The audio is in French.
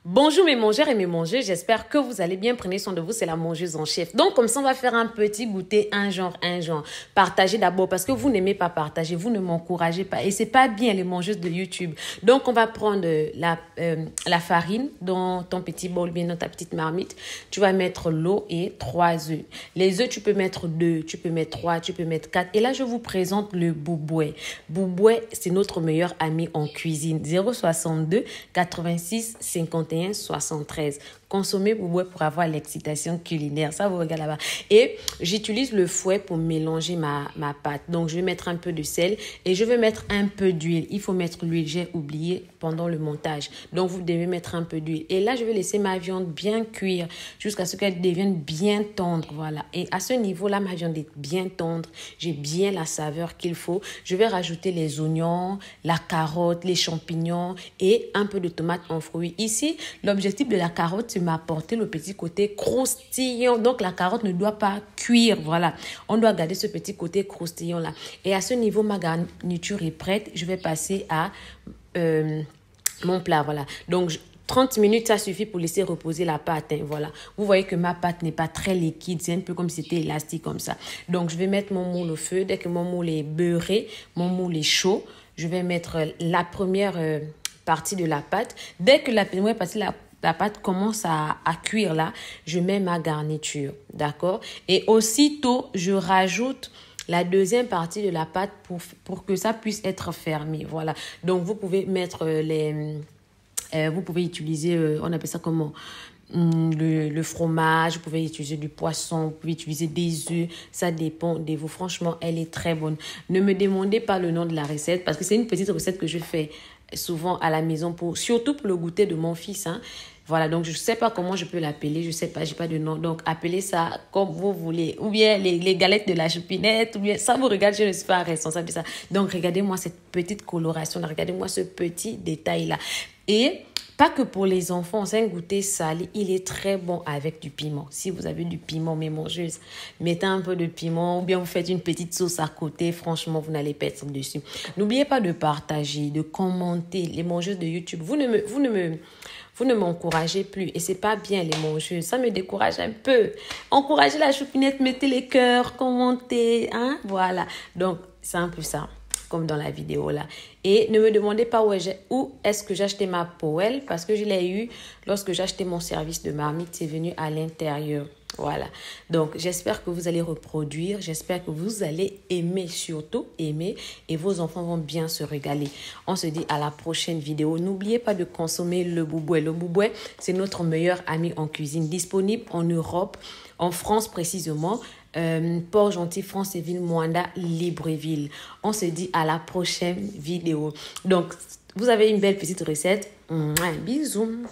Bonjour mes mangeurs et mes mangeuses, j'espère que vous allez bien, prenez soin de vous, c'est la mangeuse en chef. Donc comme ça on va faire un petit goûter, un genre. Partagez d'abord parce que vous n'aimez pas partager, vous ne m'encouragez pas et c'est pas bien les mangeuses de YouTube. Donc on va prendre la farine dans ton petit bol, bien dans ta petite marmite. Tu vas mettre l'eau et 3 œufs. Les œufs tu peux mettre 2, tu peux mettre 3, tu peux mettre 4. Et là je vous présente le boubouet. Boubouet c'est notre meilleur ami en cuisine. 062 86 51 73. Consommez boubouet pour avoir l'excitation culinaire. Ça vous regarde là-bas. Et j'utilise le fouet pour mélanger ma pâte. Donc, je vais mettre un peu de sel et je vais mettre un peu d'huile. Il faut mettre l'huile. J'ai oublié pendant le montage. Donc, vous devez mettre un peu d'huile. Et là, je vais laisser ma viande bien cuire jusqu'à ce qu'elle devienne bien tendre. Voilà. Et à ce niveau-là, ma viande est bien tendre. J'ai bien la saveur qu'il faut. Je vais rajouter les oignons, la carotte, les champignons et un peu de tomate en fruits. Ici, l'objectif de la carotte, c'est m'apporter le petit côté croustillant. Donc, la carotte ne doit pas cuire. Voilà. On doit garder ce petit côté croustillant là. Et à ce niveau, ma garniture est prête. Je vais passer à mon plat. Voilà. Donc, 30 minutes, ça suffit pour laisser reposer la pâte. Hein, voilà. Vous voyez que ma pâte n'est pas très liquide. C'est un peu comme si c'était élastique comme ça. Donc, je vais mettre mon moule au feu. Dès que mon moule est beurré, mon moule est chaud, je vais mettre la première partie de la pâte. Dès que la première partie de la pâte commence à cuire là, je mets ma garniture, d'accord? Et aussitôt, je rajoute la deuxième partie de la pâte pour que ça puisse être fermé, voilà. Donc, vous pouvez mettre vous pouvez utiliser, on appelle ça comment? Le fromage, vous pouvez utiliser du poisson, vous pouvez utiliser des œufs, ça dépend de vous. Franchement, elle est très bonne. Ne me demandez pas le nom de la recette parce que c'est une petite recette que je fais souvent à la maison, surtout pour le goûter de mon fils. Hein. Voilà, donc je ne sais pas comment je peux l'appeler, je ne sais pas, je n'ai pas de nom. Donc, appelez ça comme vous voulez. Ou bien les galettes de la choupinette, ou bien ça vous regarde, je ne suis pas responsable de ça. Donc, regardez-moi cette petite coloration, regardez-moi ce petit détail-là. Et pas que pour les enfants, c'est un goûter salé. Il est très bon avec du piment. Si vous avez du piment, mes mangeuses, mettez un peu de piment ou bien vous faites une petite sauce à côté. Franchement, vous n'allez pas être dessus. N'oubliez pas de partager, de commenter. Les mangeuses de YouTube, vous ne m'encouragez plus et c'est pas bien les mangeuses. Ça me décourage un peu. Encouragez la choupinette, mettez les cœurs, commentez. Hein? Voilà. Donc, c'est un peu ça. Comme dans la vidéo là. Et ne me demandez pas où est-ce que j'ai acheté ma poêle parce que je l'ai eu lorsque j'ai acheté mon service de marmite. C'est venu à l'intérieur. Voilà. Donc, j'espère que vous allez reproduire. J'espère que vous allez aimer, surtout aimer. Et vos enfants vont bien se régaler. On se dit à la prochaine vidéo. N'oubliez pas de consommer le boubouet. Le boubouet, c'est notre meilleur ami en cuisine. Disponible en Europe, en France précisément. Port-Gentil, Franceville, Moanda, Libreville. On se dit à la prochaine vidéo. Donc, vous avez une belle petite recette. Bisous.